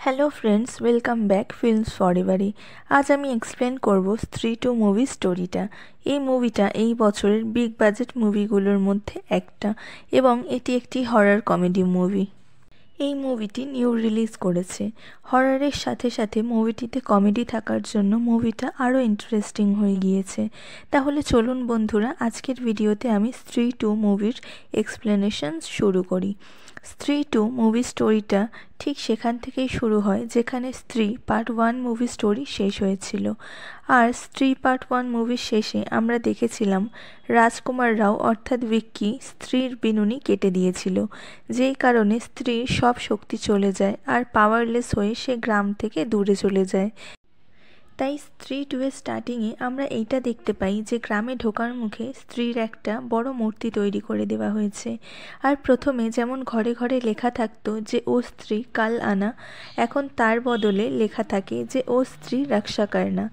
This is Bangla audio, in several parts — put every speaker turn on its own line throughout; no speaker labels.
Hello friends, welcome back films ফরএভারে। আজ আমি এক্সপ্লেন করব স্ত্রী টু মুভি স্টোরিটা। এই মুভিটা এই বছরের বিগ বাজেট মুভিগুলোর মধ্যে একটা এবং এটি একটি হরর কমেডি মুভি। এই মুভিটি নিউ রিলিজ করেছে। হররের সাথে সাথে মুভিটিতে কমেডি থাকার জন্য মুভিটা আরও ইন্টারেস্টিং হয়ে গিয়েছে। তাহলে চলুন বন্ধুরা, আজকের ভিডিওতে আমি স্ত্রী টু মুভির এক্সপ্লেনেশন শুরু করি। স্ত্রী টু মুভি স্টোরিটা ঠিক সেখান থেকেই শুরু হয় যেখানে স্ত্রী পার্ট 1 মুভি স্টোরি শেষ হয়েছিল। আর স্ত্রী পার্ট 1 মুভির শেষে আমরা দেখেছিলাম রাজকুমার রাও অর্থাৎ ভিক্কি স্ত্রীর বিনুনি কেটে দিয়েছিল, যেই কারণে স্ত্রীর সব শক্তি চলে যায় আর পাওয়ারলেস হয়ে সে গ্রাম থেকে দূরে চলে যায়। তাই স্ত্রী 2 এর স্টার্টিংয়ে আমরা এইটা দেখতে পাই যে গ্রামে ঢোকার মুখে স্ত্রীর একটা বড় মূর্তি তৈরি করে দেওয়া হয়েছে। আর প্রথমে যেমন ঘরে ঘরে লেখা থাকতো যে ও স্ত্রী কাল আনা, এখন তার বদলে লেখা থাকে যে ও স্ত্রী রক্ষা করনা।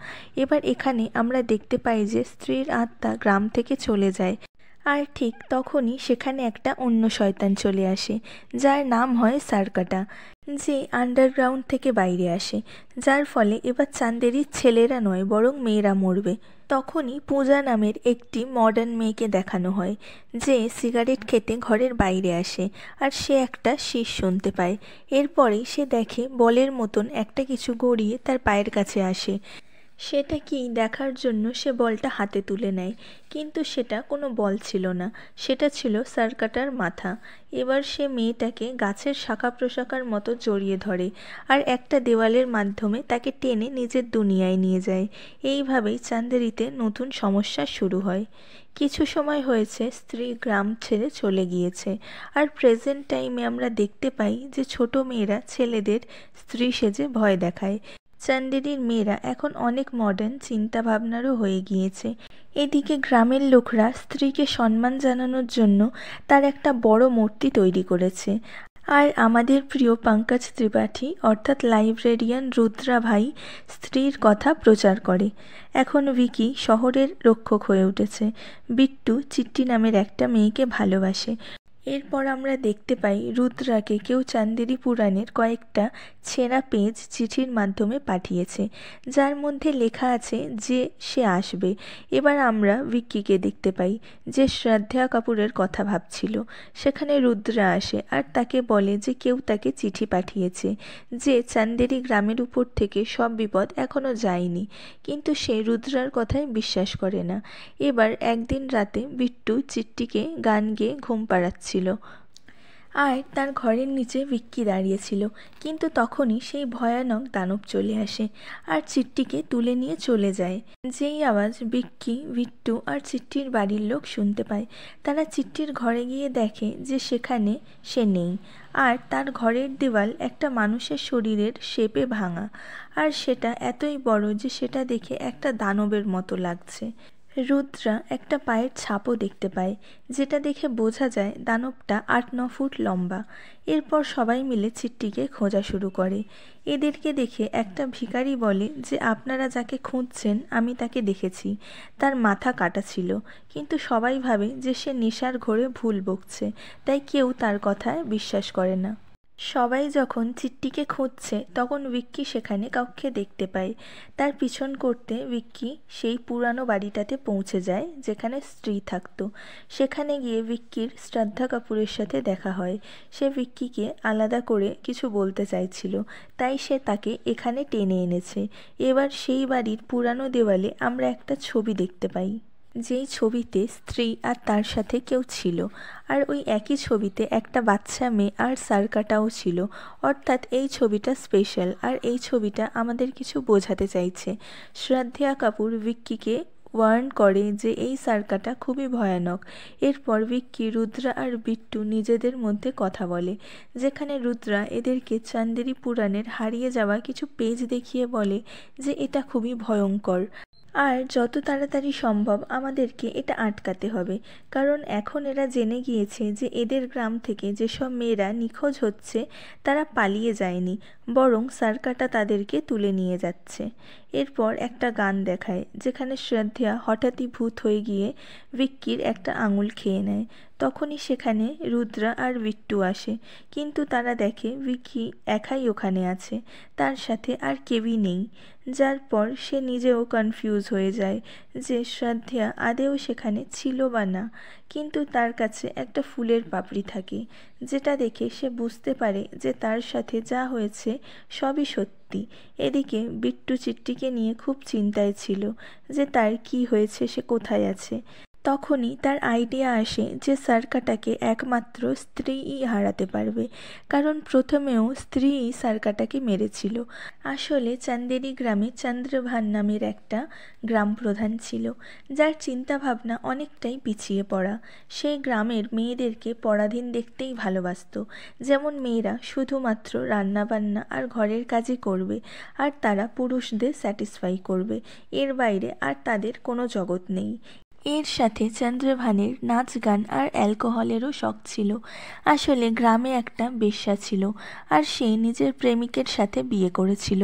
এবার এখানে আমরা দেখতে পাই যে স্ত্রীর আত্মা গ্রাম থেকে চলে যায়, আর ঠিক তখনই সেখানে একটা অন্য শয়তান চলে আসে যার নাম হয় সারকাটা, যে আন্ডারগ্রাউন্ড থেকে বাইরে আসে, যার ফলে এবার চান্দেরির ছেলেরা নয় বরং মেয়েরা মরবে। তখনই পূজা নামের একটি মডার্ন মেয়েকে দেখানো হয় যে সিগারেট খেতে ঘরের বাইরে আসে আর সে একটা শীষ শুনতে পায়। এরপরেই সে দেখে বলের মতন একটা কিছু গড়িয়ে তার পায়ের কাছে আসে। সেটা কি দেখার জন্য সে বলটা হাতে তুলে নেয়, কিন্তু সেটা কোনো বল ছিল না, সেটা ছিল সারকাটার মাথা। এবার সে মেয়েটাকে গাছের শাখা প্রশাখার মতো জড়িয়ে ধরে আর একটা দেওয়ালের মাধ্যমে তাকে টেনে নিজের দুনিয়ায় নিয়ে যায়। এইভাবেই চান্দেরিতে নতুন সমস্যা শুরু হয়। কিছু সময় হয়েছে স্ত্রী গ্রাম ছেড়ে চলে গিয়েছে, আর প্রেজেন্ট টাইমে আমরা দেখতে পাই যে ছোট মেয়েরা ছেলেদের স্ত্রী সেজে ভয় দেখায়। চান্দেরির মেয়েরা এখন অনেক মডার্ন চিন্তাভাবনারও হয়ে গিয়েছে। এদিকে গ্রামের লোকরা স্ত্রীকে সম্মান জানানোর জন্য তার একটা বড় মূর্তি তৈরি করেছে। আর আমাদের প্রিয় পঙ্কজ ত্রিপাঠী অর্থাৎ লাইব্রেরিয়ান রুদ্রা ভাই স্ত্রীর কথা প্রচার করে। এখন ভিকি শহরের রক্ষক হয়ে উঠেছে। বিট্টু চিট্টি নামের একটা মেয়েকে ভালোবাসে। এরপর আমরা দেখতে পাই রুদ্রাকে কেউ চান্দেরি পুরাণের কয়েকটা ছেঁড়া পেজ চিঠির মাধ্যমে পাঠিয়েছে, যার মধ্যে লেখা আছে যে সে আসবে। এবার আমরা ভিক্কিকে দেখতে পাই যে শ্রদ্ধা কাপুরের কথা ভাবছিল। সেখানে রুদ্রা আসে আর তাকে বলে যে কেউ তাকে চিঠি পাঠিয়েছে, যে চান্দেরি গ্রামের উপর থেকে সব বিপদ এখনও যায়নি, কিন্তু সে রুদ্রার কথায় বিশ্বাস করে না। এবার একদিন রাতে বিট্টু চিট্টিকে গান গেয়ে ঘুম পাড়াচ্ছিল আর তার ঘরের নিচে ভিক্কি দাঁড়িয়েছিল, কিন্তু তখনই সেই ভয়ানক দানব চলে আসে আর চিট্টিকে তুলে নিয়ে চলে যায়। যেই আওয়াজ ভিক্কি, বিট্টু আর চিট্টির বাড়ির লোক শুনতে পায়, তারা চিট্টির ঘরে গিয়ে দেখে যে সেখানে সে নেই, আর তার ঘরের দেওয়াল একটা মানুষের শরীরের শেপে ভাঙা, আর সেটা এতই বড় যে সেটা দেখে একটা দানবের মতো লাগছে। রুদ্রা একটা পায়ের ছাপও দেখতে পায়, যেটা দেখে বোঝা যায় দানবটা 8-9 ফুট লম্বা। এরপর সবাই মিলে চিট্টিকে খোঁজা শুরু করে। এদেরকে দেখে একটা ভিখারি বলে যে আপনারা যাকে খুঁজছেন আমি তাকে দেখেছি, তার মাথা কাটা ছিল, কিন্তু সবাই ভাবে যে সে নেশার ঘোরে ভুল বকছে, তাই কেউ তার কথায় বিশ্বাস করে না। সবাই যখন চিট্টিকে খুঁজছে তখন ভিক্কি সেখানে কাউকে দেখতে পায়। তার পিছন করতে ভিক্কি সেই পুরানো বাড়িটাতে পৌঁছে যায় যেখানে স্ত্রী থাকতো। সেখানে গিয়ে ভিক্কির শ্রদ্ধা কাপুরের সাথে দেখা হয়। সে ভিক্কিকে আলাদা করে কিছু বলতে চাইছিল, তাই সে তাকে এখানে টেনে এনেছে। এবার সেই বাড়ির পুরানো দেওয়ালে আমরা একটা ছবি দেখতে পাই, যেই ছবিতে স্ত্রী আর তার সাথে কেউ ছিল, আর ওই একই ছবিতে একটা বাচ্চা মেয়ে আর সারকাটাও ছিল। অর্থাৎ এই ছবিটা স্পেশাল, আর এই ছবিটা আমাদের কিছু বোঝাতে চাইছে। শ্রদ্ধা কাপুর ভিক্কিকে ওয়ার্ন করে যে এই সারকাটা খুবই ভয়ানক। এরপর ভিক্কি, রুদ্রা আর বিট্টু নিজেদের মধ্যে কথা বলে, যেখানে রুদ্রা এদেরকে চান্দেরি পুরাণের হারিয়ে যাওয়া কিছু পেজ দেখিয়ে বলে যে এটা খুবই ভয়ঙ্কর, আর যত তাড়াতাড়ি সম্ভব আমাদেরকে এটা আটকাতে হবে, কারণ এখন এরা জেনে গিয়েছে যে এদের গ্রাম থেকে যেসব মেয়েরা নিখোঁজ হচ্ছে তারা পালিয়ে যায়নি, বরং সারকাটা তাদেরকে তুলে নিয়ে যাচ্ছে। এরপর একটা গান দেখায় যেখানে শ্রদ্ধা হঠাৎই ভূত হয়ে গিয়ে ভিক্কির একটা আঙুল খেয়ে নেয়। তখনই সেখানে রুদ্রা আর বিট্টু আসে, কিন্তু তারা দেখে ভিকি একাই ওখানে আছে, তার সাথে আর কেউই নেই। যার পর সে নিজেও কনফিউজ হয়ে যায় যে শ্রদ্ধা আদেও সেখানে ছিল বা না। কিন্তু তার কাছে একটা ফুলের পাপড়ি থাকে, যেটা দেখে সে বুঝতে পারে যে তার সাথে যা হয়েছে সবই সত্যি। এদিকে বিট্টু চিট্টিকে নিয়ে খুব চিন্তায় ছিল যে তার কি হয়েছে, সে কোথায় আছে। তখনই তার আইডিয়া আসে যে সার্কাটাকে একমাত্র স্ত্রীই হারাতে পারবে, কারণ প্রথমেও স্ত্রীই সার্কাটাকে মেরেছিল। আসলে চান্দেরি গ্রামে চন্দ্রভান নামের একটা গ্রাম প্রধান ছিল, যার চিন্তাভাবনা অনেকটাই পিছিয়ে পড়া। সেই গ্রামের মেয়েদেরকে পরাধীন দেখতেই ভালোবাসত, যেমন মেয়েরা শুধুমাত্র রান্নাবান্না আর ঘরের কাজই করবে, আর তারা পুরুষদের স্যাটিসফাই করবে, এর বাইরে আর তাদের কোনো জগৎ নেই। এর সাথে চন্দ্রভানের নাচ গান আর অ্যালকোহলেরও শখ ছিল। আসলে গ্রামে একটা বেশ্যা ছিল, আর সে নিজের প্রেমিকের সাথে বিয়ে করেছিল।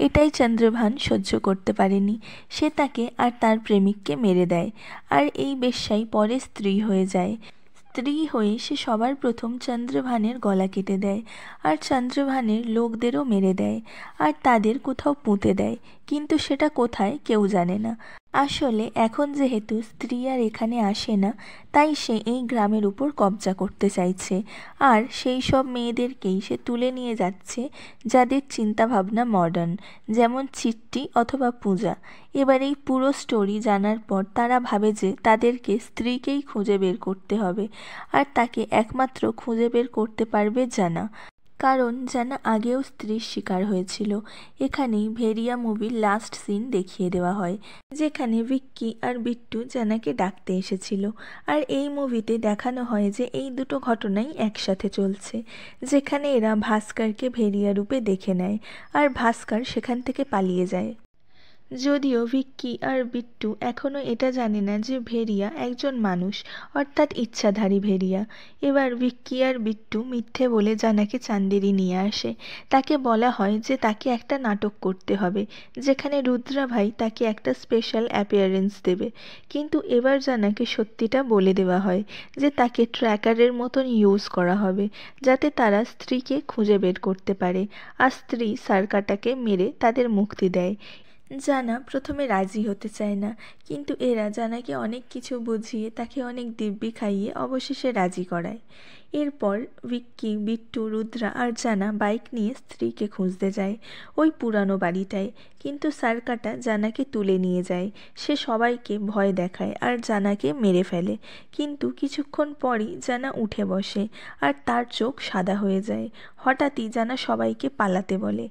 এটাই চন্দ্রভান সহ্য করতে পারেনি। সে তাকে আর তার প্রেমিককে মেরে দেয়, আর এই বেশ্যাই পরে স্ত্রী হয়ে যায়। স্ত্রী হয়ে সে সবার প্রথম চন্দ্রভানের গলা কেটে দেয়, আর চন্দ্রভানের লোকদেরও মেরে দেয়, আর তাদের কোথাও পুঁতে দেয়, কিন্তু সেটা কোথায় কেউ জানে না। আসলে এখন যেহেতু স্ত্রী আর এখানে আসে না, তাই সে এই গ্রামের উপর কবজা করতে চাইছে, আর সেই সব মেয়েদেরকেই সে তুলে নিয়ে যাচ্ছে যাদের চিন্তাভাবনা মডার্ন, যেমন চিট্টি অথবা পূজা। এবার এই পুরো স্টোরি জানার পর তারা ভাবে যে তাদেরকে স্ত্রীকেই খুঁজে বের করতে হবে, আর তাকে একমাত্র খুঁজে বের করতে পারবে জানা, কারণ জানা আগেও স্ত্রীর শিকার হয়েছিল। এখানেই ভেরিয়া মুভির লাস্ট সিন দেখিয়ে দেওয়া হয়, যেখানে ভিক্কি আর বিট্টু জানাকে ডাকতে এসেছিল। আর এই মুভিতে দেখানো হয় যে এই দুটো ঘটনাই একসাথে চলছে, যেখানে এরা ভাস্করকে ভেরিয়া রূপে দেখে নেয়, আর ভাস্কর সেখান থেকে পালিয়ে যায়। যদিও ভিক্কি আর বিট্টু এখনও এটা জানে না যে ভেরিয়া একজন মানুষ, অর্থাৎ ইচ্ছাধারী ভেরিয়া। এবার ভিক্কি আর বিট্টু মিথ্যে বলে জানাকে চান্দেরি নিয়ে আসে। তাকে বলা হয় যে তাকে একটা নাটক করতে হবে, যেখানে রুদ্রা ভাই তাকে একটা স্পেশাল অ্যাপিয়ারেন্স দেবে। কিন্তু এবার জানাকে সত্যিটা বলে দেওয়া হয় যে তাকে ট্র্যাকারের মতন ইউজ করা হবে, যাতে তারা স্ত্রীকে খুঁজে বের করতে পারে, আর স্ত্রী সার্কাটাকে মেরে তাদের মুক্তি দেয়। জানা প্রথমে রাজি হতে চায় না, কিন্তু এরা জানাকে অনেক কিছু বুঝিয়ে তাকে অনেক দিব্যি খাইয়ে অবশেষে রাজি করায়। এরপর ভিক্কি, বিট্টু, রুদ্রা আর জানা বাইক নিয়ে স্ত্রীকে খুঁজতে যায় ওই পুরানো বাড়িটায়, কিন্তু সার্কাটা জানাকে তুলে নিয়ে যায়। সে সবাইকে ভয় দেখায় আর জানাকে মেরে ফেলে, কিন্তু কিছুক্ষণ পরই জানা উঠে বসে, আর তার চোখ সাদা হয়ে যায়। হঠাৎই জানা সবাইকে পালাতে বলে,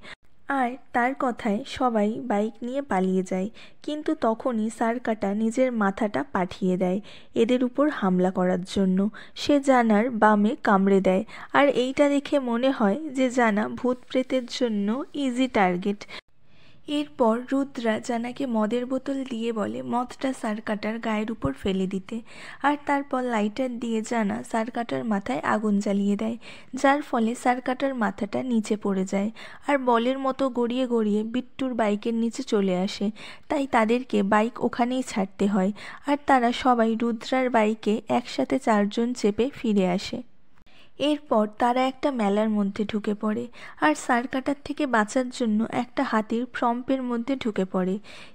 আর তার কথায় সবাই বাইক নিয়ে পালিয়ে যায়। কিন্তু তখনই সার্কাটা নিজের মাথাটা পাঠিয়ে দেয় এদের উপর হামলা করার জন্য। সে জানার বামে কামড়ে দেয়, আর এইটা দেখে মনে হয় যে জানা ভূত প্রেতের জন্য ইজি টার্গেট। এরপর রুদ্রা জানাকে মদের বোতল দিয়ে বলে মদটা সার্কাটার গায়ের উপর ফেলে দিতে, আর তারপর লাইটার দিয়ে জানা সার্কাটার মাথায় আগুন জ্বালিয়ে দেয়, যার ফলে সার্কাটার মাথাটা নিচে পড়ে যায়, আর বলের মতো গড়িয়ে গড়িয়ে বিট্টুর বাইকের নিচে চলে আসে। তাই তাদেরকে বাইক ওখানেই ছাড়তে হয়, আর তারা সবাই রুদ্রার বাইকে একসাথে 4 জন চেপে ফিরে আসে। এরপর তারা একটা মেলার মধ্যে ঢুকে পড়ে, আর সার্কাটার থেকে বাঁচার জন্য একটা হাতির ফ্রম্পের মধ্যে ঢুকে পড়ে,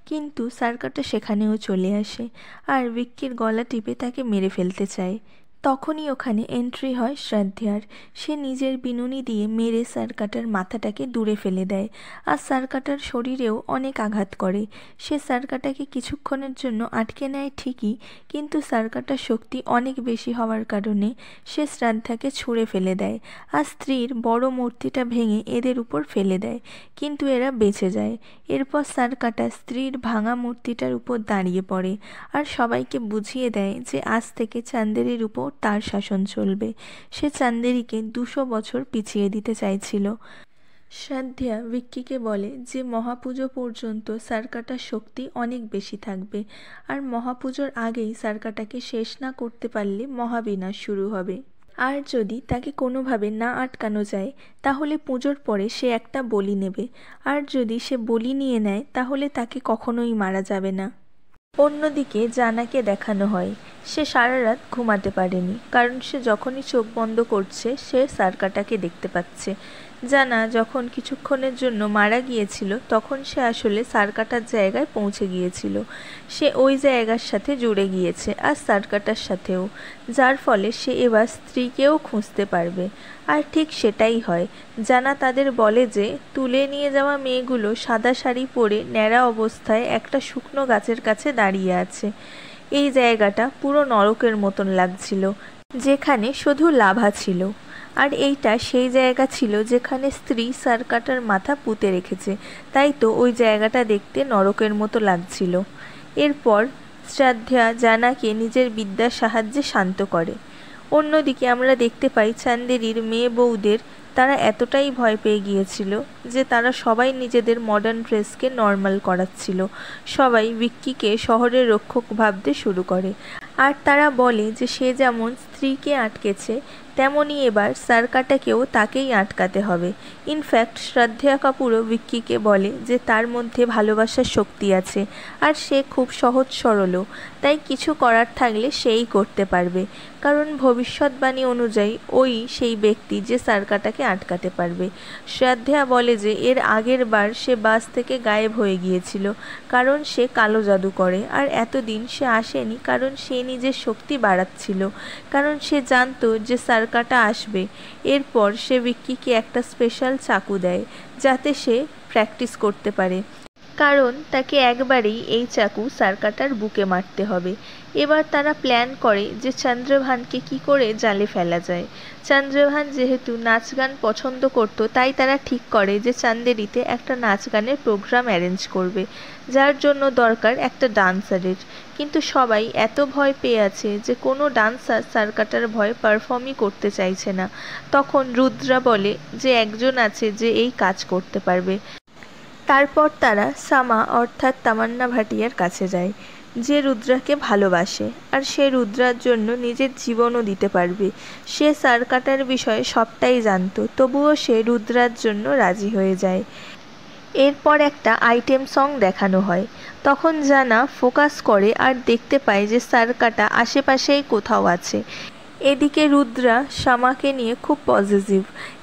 কিন্তু সার্কাটা সেখানেও চলে আসে, আর ভিক্কির গলা টিপে তাকে মেরে ফেলতে চায়। তখনই ওখানে এন্ট্রি হয় শ্রদ্ধার। সে নিজের বিনুনি দিয়ে মেরে সার্কাটার মাথাটাকে দূরে ফেলে দেয়, আর সার্কাটার শরীরেও অনেক আঘাত করে। সে সার্কাটাকে কিছুক্ষণের জন্য আটকে নেয় ঠিকই, কিন্তু সার্কাটার শক্তি অনেক বেশি হওয়ার কারণে সে শ্রদ্ধাকে ছুঁড়ে ফেলে দেয়, আর স্ত্রীর বড় মূর্তিটা ভেঙে এদের উপর ফেলে দেয়, কিন্তু এরা বেঁচে যায়। এরপর সার্কাটা স্ত্রীর ভাঙা মূর্তিটার উপর দাঁড়িয়ে পড়ে, আর সবাইকে বুঝিয়ে দেয় যে আজ থেকে চান্দেরির উপর তার শাসন চলবে। সে চান্দেরিকে 200 বছর পিছিয়ে দিতে চাইছিল। শ্রদ্ধা ভিক্কিকে বলে যে মহাপুজো পর্যন্ত সার্কাটার শক্তি অনেক বেশি থাকবে, আর মহাপুজোর আগেই সার্কাটাকে শেষ না করতে পারলে মহাবিনাশ শুরু হবে। আর যদি তাকে কোনোভাবে না আটকানো যায়, তাহলে পুজোর পরে সে একটা বলি নেবে, আর যদি সে বলি নিয়ে নেয় তাহলে তাকে কখনোই মারা যাবে না। অন্যদিকে জানাকে দেখানো হয় সে সারা রাত ঘুমাতে পারেনি, কারণ সে যখনই চোখ বন্ধ করছে সে সার্কাটাকে দেখতে পাচ্ছে। জানা যখন কিছুক্ষণের জন্য মারা গিয়েছিল তখন সে আসলে সার্কাটার জায়গায় পৌঁছে গিয়েছিল। সে ওই জায়গার সাথে জুড়ে গিয়েছে আর সার্কাটার সাথেও, যার ফলে সে এবার স্ত্রীকেও খুঁজতে পারবে। আর ঠিক সেটাই হয়। জানা তাদের বলে যে তুলে নিয়ে যাওয়া মেয়েগুলো সাদা শাড়ি পরে ন্যাড়া অবস্থায় একটা শুকনো গাছের কাছে দাঁড়িয়ে আছে। এই জায়গাটা পুরো নরকের মতন লাগছিল, যেখানে শুধু লাভা ছিল। আর এইটা সেই জায়গা ছিল যেখানে স্ত্রী সার্কাটার মাথা পুঁতে রেখেছে, তাই তো ওই জায়গাটা দেখতে নরকের মতো লাগছিল। এরপর শ্রাদ্ধা জানাকে নিজের বিদ্যার সাহায্যে শান্ত করে। অন্যদিকে আমরা দেখতে পাই চান্দেরির মেয়ে বউদের তারা এতটাই ভয় পেয়ে গিয়েছিল যে তারা সবাই নিজেদের মডার্ন ড্রেসকে নর্মাল করাচ্ছিল। সবাই ভিক্কিকে শহরের রক্ষক ভাবতে শুরু করে, আর তারা বলে যে সে যেমন স্ত্রীকে আটকেছে তেমনই এবার সার্কাটাকেও তাকেই আটকাতে হবে। ইনফ্যাক্ট শ্রদ্ধা কাপুরও ভিক্কিকে বলে যে তার মধ্যে ভালোবাসার শক্তি আছে আর সে খুব সহজ সরলও, তাই কিছু করার থাকলে সেই করতে পারবে, কারণ ভবিষ্যৎবাণী অনুযায়ী ওই সেই ব্যক্তি যে সার্কাটাকে আটকাতে পারবে। শ্রদ্ধা বলে যে এর আগের বার সে বাস থেকে গায়েব হয়ে গিয়েছিল কারণ সে কালো জাদু করে, আর এতদিন সে আসেনি কারণ সে নিজের শক্তি বাড়াচ্ছিল, কারণ সে জানতো যে সার্কাটা আসবে। এরপর সে ভিক্কিকে একটা স্পেশাল চাকু দেয় যাতে সে প্র্যাকটিস করতে পারে, কারণ তাকে একবারেই এই চাকু সার্কাটার বুকে মারতে হবে। এবার তারা প্ল্যান করে যে চন্দ্রভানকে কি করে জালে ফেলা যায়। চন্দ্রভান যেহেতু নাচ গান পছন্দ করত, তাই তারা ঠিক করে যে চান্দেরিতে একটা নাচ গানের প্রোগ্রাম অ্যারেঞ্জ করবে, যার জন্য দরকার একটা ডান্সারের। কিন্তু সবাই এত ভয় পেয়ে আছে যে কোনো ডান্সার সার্কাটার ভয়ে পারফর্মই করতে চাইছে না। তখন রুদ্রা বলে যে একজন আছে যে এই কাজ করতে পারবে। তারপর তারা সামা অর্থাৎ তামান্না ভাটিয়ার কাছে যায়, যে রুদ্রাকে ভালোবাসে আর সে রুদ্রার জন্য নিজের জীবনও দিতে পারবে। সে সার্কাটার বিষয়ে সবটাই জানতো, তবুও সে রুদ্রার জন্য রাজি হয়ে যায়। এরপর একটা আইটেম সং দেখানো হয়। তখন জানা ফোকাস করে আর দেখতে পায় যে সার্কাটা আশেপাশেই কোথাও আছে। এদিকে রুদ্রা শামাকে নিয়ে খুব পজিটিভ।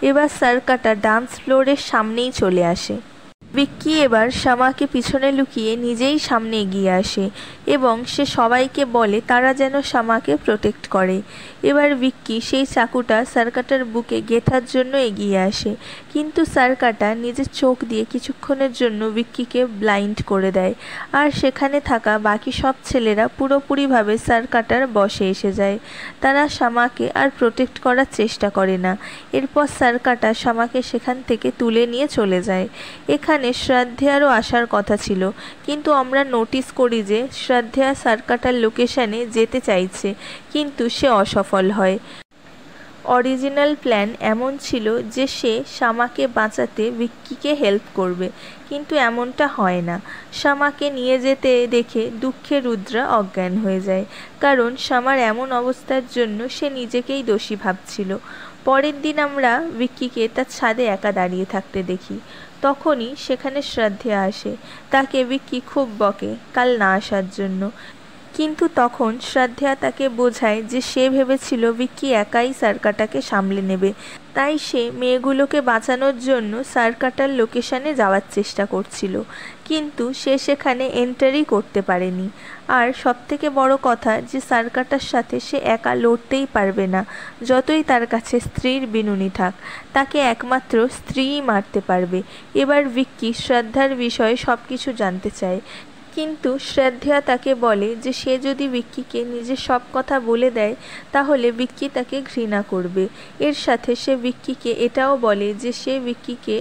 এবার সার্কাটা ডান্স ফ্লোরের সামনেই চলে আসে। ভিক্কি এবার শামাকে পিছনে লুকিয়ে নিজেই সামনে এগিয়ে আসে এবং সে সবাইকে বলে তারা যেন শামাকে প্রোটেক্ট করে। এবার ভিক্কি সেই চাকুটা সার্কাটার বুকে গেঁথার জন্য এগিয়ে আসে, কিন্তু সার্কাটা নিজের চোখ দিয়ে কিছুক্ষণের জন্য ভিক্কিকে ব্লাইন্ড করে দেয়, আর সেখানে থাকা বাকি সব ছেলেরা পুরোপুরিভাবে সার্কাটার বশে এসে যায়। তারা শামাকে আর প্রোটেক্ট করার চেষ্টা করে না। এরপর সার্কাটা শামাকে সেখান থেকে তুলে নিয়ে চলে যায়। এখানে শ্রদ্ধারও আসার কথা ছিল, কিন্তু আমরা নোটিস করি যে শ্রদ্ধা সার্কাটার লোকেশনে যেতে চাইছে, কিন্তু সে অসফল হয়। অরিজিনাল প্ল্যান এমন ছিল যে সে শামাকে বাঁচাতে ভিক্কিকে হেল্প করবে, কিন্তু এমনটা হয় না। শামাকে নিয়ে যেতে দেখে দুঃখে রুদ্রা অজ্ঞান হয়ে যায়, কারণ শামার এমন অবস্থার জন্য সে নিজেকেই দোষী ভাবছিল। পরের দিন আমরা ভিক্কিকে তার ছাদে একা দাঁড়িয়ে থাকতে দেখি। তখনই সেখানে শ্রদ্ধা আসে। তাকে ভিক্কি খুব বকে কাল না আসার জন্য, কিন্তু তখন শ্রদ্ধা তাকে বোঝায় যে সে ভেবেছিল ভিক্কি একাই সার্কাটাকে সামলে নেবে, তাই সে মেয়েগুলোকে বাঁচানোর জন্য সার্কাটার লোকেশনে যাওয়ার চেষ্টা করছিল, কিন্তু সে সেখানে এন্টারই করতে পারেনি। আর সবথেকে বড় কথা যে সার্কাটার সাথে সে একা লড়তেই পারবে না, যতই তার কাছে স্ত্রীর বিনুনি থাক, তাকে একমাত্র স্ত্রীই মারতে পারবে। এবার ভিক্কি শ্রদ্ধার বিষয়ে সব কিছু জানতে চায়, কিন্তু শ্রদ্ধা তাকে বলে যে সে যদি ভিক্কিকে নিজের সব কথা বলে দেয় তাহলে ভিক্কি তাকে ঘৃণা করবে। এর সাথে সে ভিক্কিকে এটাও বলে যে সে ভিক্কিকে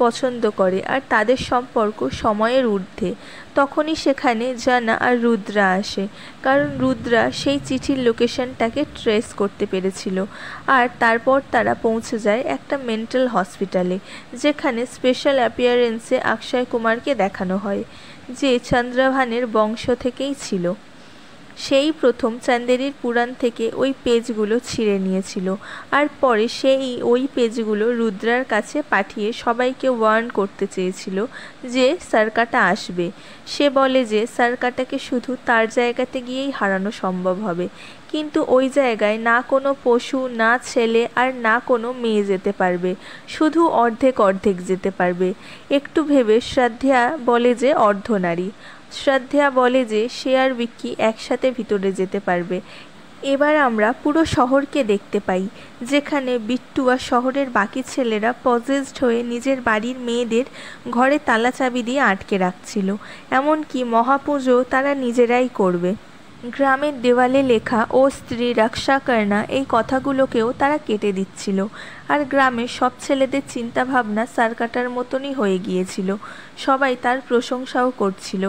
পছন্দ করে আর তাদের সম্পর্ক সময়ের ঊর্ধ্বে। তখনই সেখানে জানা আর রুদ্রা আসে, কারণ রুদ্রা সেই চিঠির লোকেশনটাকে ট্রেস করতে পেরেছিল। আর তারপর তারা পৌঁছে যায় একটা মেন্টাল হসপিটালে, যেখানে স্পেশাল অ্যাপিয়ারেন্সে অক্ষয় কুমারকে দেখানো হয়, যে চন্দ্রভানের বংশ থেকেই ছিল। সেই প্রথম চান্দেরির পুরাণ থেকে ওই পেজগুলো ছিঁড়ে নিয়েছিল, আর পরে সেই ওই পেজগুলো রুদ্রার কাছে পাঠিয়ে সবাইকে ওয়ার্ন করতে চেয়েছিল যে সার্কাটা আসবে। সে বলে যে সার্কাটাকে শুধু তার জায়গাতে গিয়েই হারানো সম্ভব হবে, কিন্তু ওই জায়গায় না কোনো পশু, না ছেলে, আর না কোনো মেয়ে যেতে পারবে, শুধু অর্ধেক অর্ধেক যেতে পারবে। একটু ভেবে শ্রদ্ধা বলে যে অর্ধনারী। শ্রদ্ধা বলে যে সে আর ভিক্কি একসাথে ভিতরে যেতে পারবে। এবার আমরা পুরো শহরকে দেখতে পাই, যেখানে বিট্টু আর শহরের বাকি ছেলেরা পজেসড হয়ে নিজের বাড়ির মেয়েদের ঘরে তালা চাবি দিয়ে আটকে রাখছিল। এমনকি মহাপুজো তারা নিজেরাই করবে। গ্রামের দেওয়ালে লেখা ও স্ত্রী রক্ষা করনা এই কথাগুলোকেও তারা কেটে দিচ্ছিল। আর গ্রামের সব ছেলেদের চিন্তাভাবনা সার্কাটার মতনই হয়ে গিয়েছিল। সবাই তার প্রশংসাও করছিল।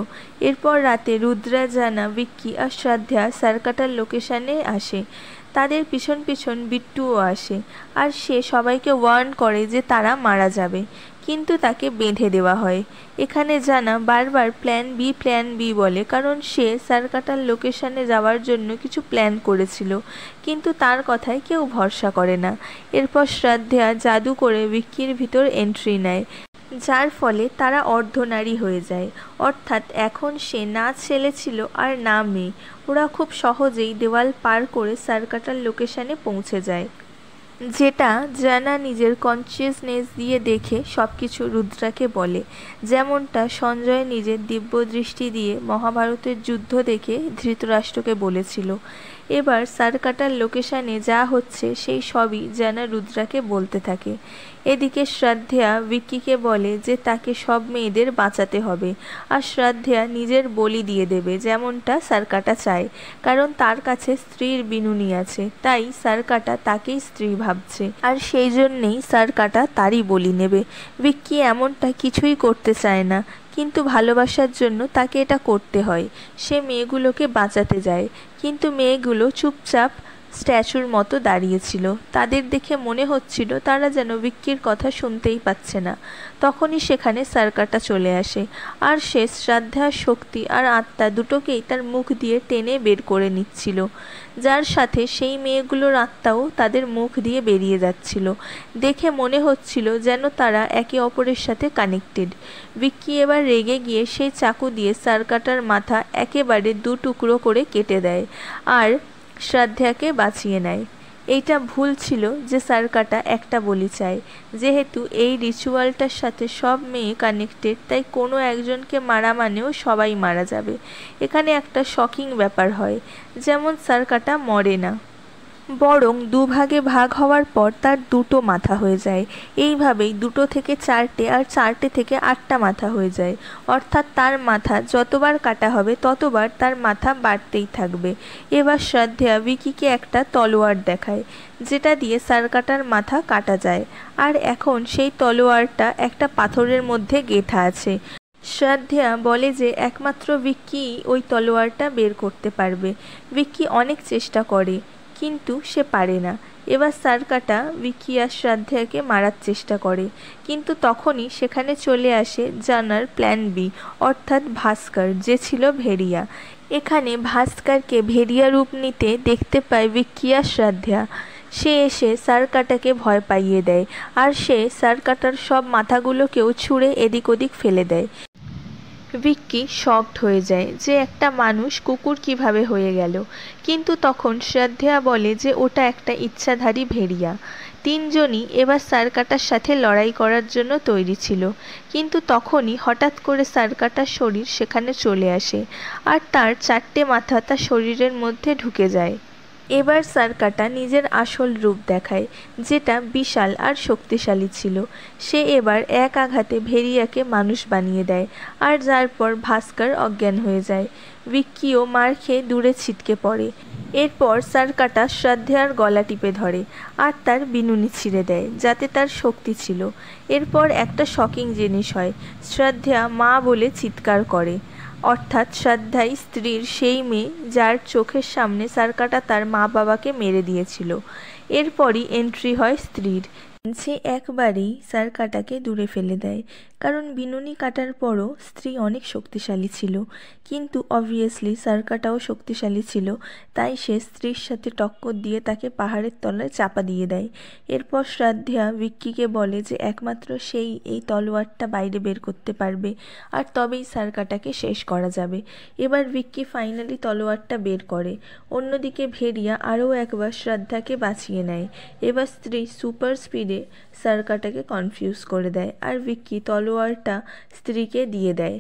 এরপর রাতে রুদ্রা, জানা, ভিক্কি আর শ্রদ্ধা সার্কাটার লোকেশনে আসে। তাদের পিছন পিছন বিট্টুও আসে, আর সে সবাইকে ওয়ার্ন করে যে তারা মারা যাবে, কিন্তু তাকে বেঁধে দেওয়া হয়। এখানে জানা বারবার প্ল্যান বি বলে, কারণ সে সার্কাটার লোকেশনে যাওয়ার জন্য কিছু প্ল্যান করেছিল, কিন্তু তার কথায় কেউ ভরসা করে না। এরপর শ্রদ্ধা জাদু করে ভিক্কির ভিতর এন্ট্রি নেয়, যার ফলে তারা অর্ধনারী হয়ে যায়। অর্থাৎ এখন সে না ছেলে ছিল আর না মেয়ে। ওরা খুব সহজেই দেওয়াল পার করে সার্কাটার লোকেশনে পৌঁছে যায়, যেটা জানা নিজের কনসিয়াসনেস দিয়ে দেখে সব কিছু রুদ্রাকে বলে, যেমনটা সঞ্জয় নিজের দিব্য দৃষ্টি দিয়ে মহাভারতের যুদ্ধ দেখে ধৃতরাষ্ট্রকে বলেছিল। এবার সার্কাটার লোকেশনে যা হচ্ছে সেই সবই জানা রুদ্রাকে বলতে থাকে। এদিকে শ্রদ্ধা ভিক্কিকে বলে যে তাকে সব মেয়েদের বাঁচাতে হবে, আর শ্রদ্ধা নিজের বলি দিয়ে দেবে যেমনটা সার্কাটা চায়, কারণ তার কাছে স্ত্রীর বিনুনি আছে, তাই সার্কাটা তাকেই স্ত্রী ভাবছে, আর সেই জন্যেই সার্কাটা তারই বলি নেবে। ভিক্কি এমনটা কিছুই করতে চায় না, কিন্তু ভালোবাসার জন্য তাকে এটা করতে হয়। সে মেয়েগুলোকে বাঁচাতে যায়, কিন্তু মেয়েগুলো চুপচাপ স্ট্যাচুর মতো দাঁড়িয়েছিল। তাদের দেখে মনে হচ্ছিল তারা যেন ভিক্কির কথা শুনতেই পাচ্ছে না। তখনই সেখানে সার্কাটা চলে আসে, আর সে শ্রদ্ধার শক্তি আর আত্মা দুটোকেই তার মুখ দিয়ে টেনে বের করে নিচ্ছিল, যার সাথে সেই মেয়েগুলোর আত্মাও তাদের মুখ দিয়ে বেরিয়ে যাচ্ছিল। দেখে মনে হচ্ছিল যেন তারা একে অপরের সাথে কানেক্টেড। ভিক্কি এবার রেগে গিয়ে সেই চাকু দিয়ে সার্কাটার মাথা একেবারে 2 টুকরো করে কেটে দেয়, আর শ্রদ্ধাকে বাঁচিয়ে নেয়। এইটা ভুল ছিল যে সার্কাটা একটা বলি চায়। যেহেতু এই রিচুয়ালটার সাথে সব মেয়ে কানেক্টেড, তাই কোনো একজনকে মারা মানেও সবাই মারা যাবে। এখানে একটা শকিং ব্যাপার হয়, যেমন সার্কাটা মরে না, বরং 2 ভাগে ভাগ হওয়ার পর তার 2টো মাথা হয়ে যায়। এইভাবেই 2টো থেকে 4টে, আর 4টে থেকে 8টা মাথা হয়ে যায়। অর্থাৎ তার মাথা যতবার কাটা হবে ততবার তার মাথা বাড়তেই থাকবে। এবার শ্রদ্ধা ভিক্কিকে একটা তলোয়ার দেখায়, যেটা দিয়ে সার্কাটার মাথা কাটা যায়, আর এখন সেই তলোয়ারটা একটা পাথরের মধ্যে গেঁথা আছে। শ্রদ্ধা বলে যে একমাত্র ভিক্কি ওই তলোয়ারটা বের করতে পারবে। ভিক্কি অনেক চেষ্টা করে, কিন্তু সে পারে না। এবার সার্কাটা ভিক্কি আর শ্রদ্ধাকে মারার চেষ্টা করে, কিন্তু তখনই সেখানে চলে আসে জানার প্ল্যান বি, অর্থাৎ ভাস্কর, যে ছিল ভেড়িয়া। এখানে ভাস্করকে ভেড়িয়া রূপ নিতে দেখতে পায় ভিক্কি আর শ্রদ্ধা। সে এসে সার্কাটাকে ভয় পাইয়ে দেয়, আর সে সার্কাটার সব মাথাগুলোকেও ছুঁড়ে এদিক ওদিক ফেলে দেয়। ভিক্কি শকড হয়ে যায় যে একটা মানুষ কুকুর কিভাবে হয়ে গেল, কিন্তু তখন শ্রদ্ধা বলে যে ওটা একটা ইচ্ছাধারী ভেড়িয়া। 3জনই এবার সার্কাটার সাথে লড়াই করার জন্য তৈরি ছিল, কিন্তু তখনই হঠাৎ করে সার্কাটার শরীর সেখানে চলে আসে, আর তার 4টে মাথা তার শরীরের মধ্যে ঢুকে যায়। এবার সার্কাটা নিজের আসল রূপ দেখায়, যেটা বিশাল আর শক্তিশালী ছিল। সে এবার এক আঘাতে ভেড়িয়াকে মানুষ বানিয়ে দেয়, আর যার পর ভাস্কর অজ্ঞান হয়ে যায়। ভিক্কিও মার খেয়ে দূরে ছিটকে পড়ে। এরপর সার্কাটা শ্রদ্ধার গলা টিপে ধরে, আর তার বিনুনি ছিঁড়ে দেয়, যাতে তার শক্তি ছিল। এরপর একটা শকিং জিনিস হয়, শ্রদ্ধা মা বলে চিৎকার করে। অর্থাৎ শ্রদ্ধাই স্ত্রীর সেই মেয়ে যার চোখের সামনে সার্কাটা তার মা বাবাকে মেরে দিয়েছিল। এরপরই এন্ট্রি হয় স্ত্রীর। সে একবারেই সার্কাটাকে দূরে ফেলে দেয়, কারণ বিনুনি কাটার পরও স্ত্রী অনেক শক্তিশালী ছিল, কিন্তু অবভিয়াসলি সারকাটাও শক্তিশালী ছিল, তাই সে স্ত্রীর সাথে টক্কর দিয়ে তাকে পাহাড়ের তলায় চাপা দিয়ে দেয়। এরপর শ্রাদ্ধা ভিক্কিকে বলে যে একমাত্র সেই এই তলোয়ারটা বাইরে বের করতে পারবে, আর তবেই সারকাটাকে শেষ করা যাবে। এবার ভিক্কি ফাইনালি তলোয়ারটা বের করে। অন্যদিকে ভেরিয়া আরও একবার শ্রাদ্ধাকে বাঁচিয়ে নেয়। এবার স্ত্রী সুপার স্পিডে সারকাটাকে কনফিউজ করে দেয়, আর ভিক্কি তলোয়ারটা স্ত্রীকে দিয়ে দেয়,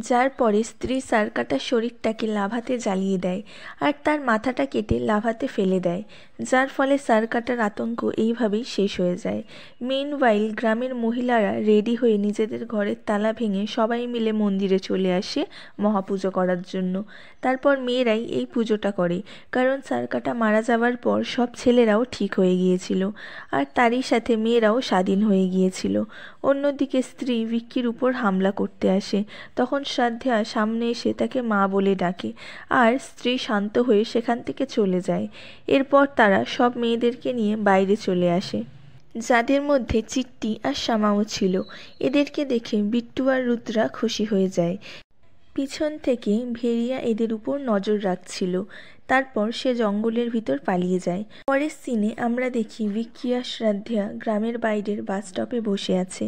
যার পরে স্ত্রী সারকাটার শরীরটাকে লাভাতে জ্বালিয়ে দেয় আর তার মাথাটা কেটে লাভাতে ফেলে দেয়, যার ফলে সারকাটার আতঙ্ক এইভাবেই শেষ হয়ে যায়। মেনওয়াইল গ্রামের মহিলারা রেডি হয়ে নিজেদের ঘরের তালা ভেঙে সবাই মিলে মন্দিরে চলে আসে মহাপুজো করার জন্য। তারপর মেয়েরাই এই পুজোটা করে, কারণ সারকাটা মারা যাওয়ার পর সব ছেলেরাও ঠিক হয়ে গিয়েছিল, আর তারই সাথে মেয়েরাও স্বাধীন হয়ে গিয়েছিল। অন্যদিকে স্ত্রী ভিক্কির উপর হামলা করতে আসে, তখন শ্রাদ্ধা সামনে এসে তাকে মা বলে ডাকে, আর স্ত্রী শান্ত হয়ে সেখান থেকে চলে যায়। এরপর তারা সব মেয়েদেরকে নিয়ে বাইরে চলে আসে, যাদের মধ্যে চিট্টি আর শ্যামাও ছিল। এদেরকে দেখে বিট্টু আর রুদ্রা খুশি হয়ে যায়। পিছন থেকে ভেরিয়া এদের উপর নজর রাখছিল। তারপর সে জঙ্গলের ভিতর পালিয়ে যায়। পরের সিনে আমরা দেখি ভিক্কি আর শ্রাদ্ধা গ্রামের বাইরের বাস স্টপে বসে আছে,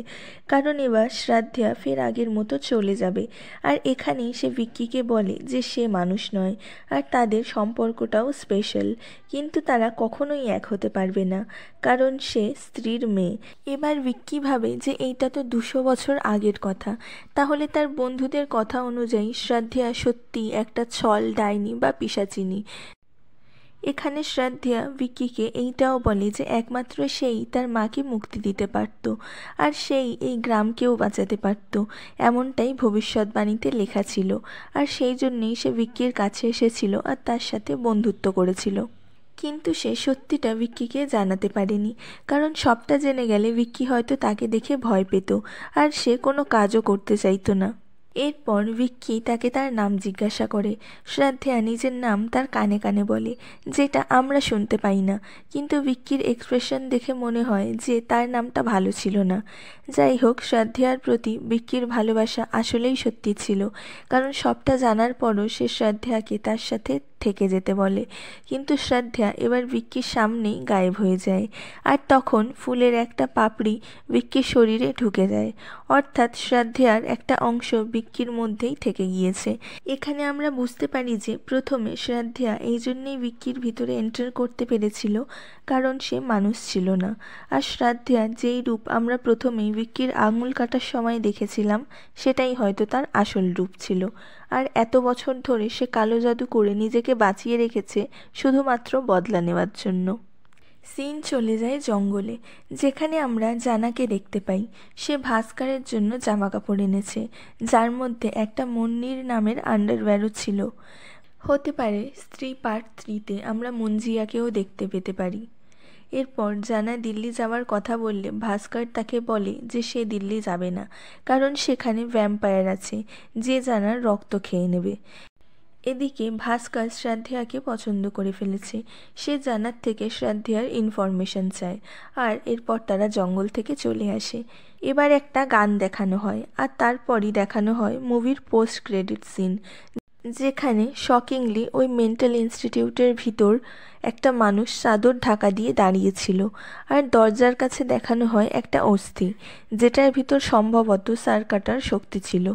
কারণ এবার শ্রাদ্ধা ফের আগের মতো চলে যাবে। আর এখানেই সে ভিক্কিকে বলে যে সে মানুষ নয়, আর তাদের সম্পর্কটাও স্পেশাল, কিন্তু তারা কখনোই এক হতে পারবে না, কারণ সে স্ত্রীর মেয়ে। এবার ভিক্কি ভাবে যে এইটা তো 200 বছর আগের কথা, তাহলে তার বন্ধুদের কথা অনুযায়ী শ্রাদ্ধা সত্যি একটা ছল, ডাইনি বা পিশাচিনী। এখানে শ্রাদ্ধা ভিক্কিকে এইটাও বলে যে একমাত্র সেই তার মাকে মুক্তি দিতে পারত, আর সেই এই গ্রামকেও বাঁচাতে পারত, এমনটাই ভবিষ্যৎবাণীতে লেখা ছিল। আর সেই জন্যেই সে ভিক্কির কাছে এসেছিল আর তার সাথে বন্ধুত্ব করেছিল। কিন্তু সে সত্যিটা ভিক্কিকে জানাতে পারেনি, কারণ সবটা জেনে গেলে ভিক্কি হয়তো তাকে দেখে ভয় পেত, আর সে কোনো কাজও করতে চাইতো না। এরপর ভিক্কি তাকে তার নাম জিজ্ঞাসা করে। শ্রাদ্ধা নিজের নাম তার কানে কানে বলে, যেটা আমরা শুনতে পাই না, কিন্তু ভিক্কির এক্সপ্রেশন দেখে মনে হয় যে তার নামটা ভালো ছিল না। যাই হোক, শ্রাদ্ধার প্রতি ভিক্কির ভালোবাসা আসলেই সত্যি ছিল, কারণ সবটা জানার পরও সে শ্রাদ্ধাকে তার সাথে থেকে যেতে বলে। কিন্তু শ্রাদ্ধা এবার ভিক্কির সামনেই গায়েব হয়ে যায়, আর তখন ফুলের একটা পাপড়ি ভিক্কির শরীরে ঢুকে যায়, অর্থাৎ শ্রাদ্ধার একটা অংশ ভিক্কির মধ্যেই থেকে গিয়েছে। এখানে আমরা বুঝতে পারি যে প্রথমে শ্রাদ্ধা এই জন্যেই ভিক্কির ভিতরে এন্টার করতে পেরেছিল, কারণ সে মানুষ ছিল না। আর শ্রাদ্ধা যেই রূপ আমরা প্রথমেই ভিক্কির আঙুল কাটার সময় দেখেছিলাম, সেটাই হয়তো তার আসল রূপ ছিল। আর এত বছর ধরে সে কালো জাদু করে নিজেকে বাঁচিয়ে রেখেছে শুধুমাত্র বদলা নেওয়ার জন্য। সিন চলে যায় জঙ্গলে, যেখানে আমরা জানাকে দেখতে পাই। সে ভাস্করের জন্য জামাকাপড় এনেছে, যার মধ্যে একটা মুন্নির নামের আন্ডারওয়্যারও ছিল। হতে পারে স্ত্রী পার্ট 3-তে আমরা মঞ্জিয়াকেও দেখতে পেতে পারি। এরপর জানা দিল্লি যাওয়ার কথা বললে ভাস্কর তাকে বলে যে সে দিল্লি যাবে না, কারণ সেখানে ভ্যাম্পায়ার আছে যে জানার রক্ত খেয়ে নেবে। এদিকে ভাস্কর শ্রাদ্ধাকে পছন্দ করে ফেলেছে, সে জানার থেকে শ্রাদ্ধার ইনফরমেশন চায়, আর এরপর তারা জঙ্গল থেকে চলে আসে। এবার একটা গান দেখানো হয়, আর তারপরই দেখানো হয় মুভির পোস্ট ক্রেডিট সিন, যেখানে শকিংলি ওই মেন্টাল ইনস্টিটিউটের ভিতর একটা মানুষ চাদর ঢাকা দিয়ে দাঁড়িয়েছিল, আর দরজার কাছে দেখানো হয় একটা অস্থি, যেটার ভিতর সম্ভবত সারকাটার শক্তি ছিল।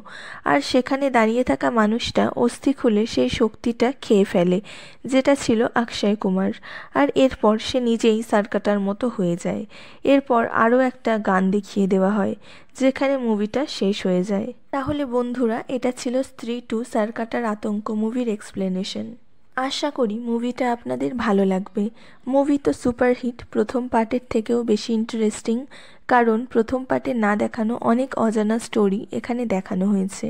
আর সেখানে দাঁড়িয়ে থাকা মানুষটা অস্থি খুলে সেই শক্তিটা খেয়ে ফেলে, যেটা ছিল অক্ষয় কুমার। আর এরপর সে নিজেই সারকাটার মতো হয়ে যায়। এরপর আরও একটা গান দেখিয়ে দেওয়া হয়, যেখানে মুভিটা শেষ হয়ে যায়। তাহলে বন্ধুরা, এটা ছিল স্ত্রী 2 সারকাটার আতঙ্ক মুভির এক্সপ্লেনেশন। আশা করি মুভিটা আপনাদের ভালো লাগবে। মুভি তো সুপারহিট, প্রথম পার্টের থেকেও বেশি ইন্টারেস্টিং, কারণ প্রথম পার্টে না দেখানো অনেক অজানা স্টোরি এখানে দেখানো হয়েছে,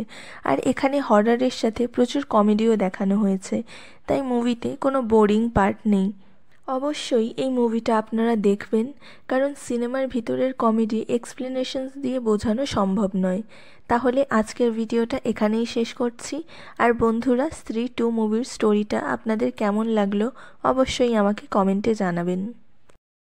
আর এখানে হররের সাথে প্রচুর কমেডিও দেখানো হয়েছে, তাই মুভিতে কোনো বোরিং পার্ট নেই। অবশ্যই এই মুভিটা আপনারা দেখবেন, কারণ সিনেমার ভিতরের কমেডি এক্সপ্লেনেশনস দিয়ে বোঝানো সম্ভব নয়। তাহলে আজকের ভিডিওটা এখানেই শেষ করছি। আর বন্ধুরা, স্ত্রী 2 মুভির স্টোরিটা আপনাদের কেমন লাগলো অবশ্যই আমাকে কমেন্টে জানাবেন।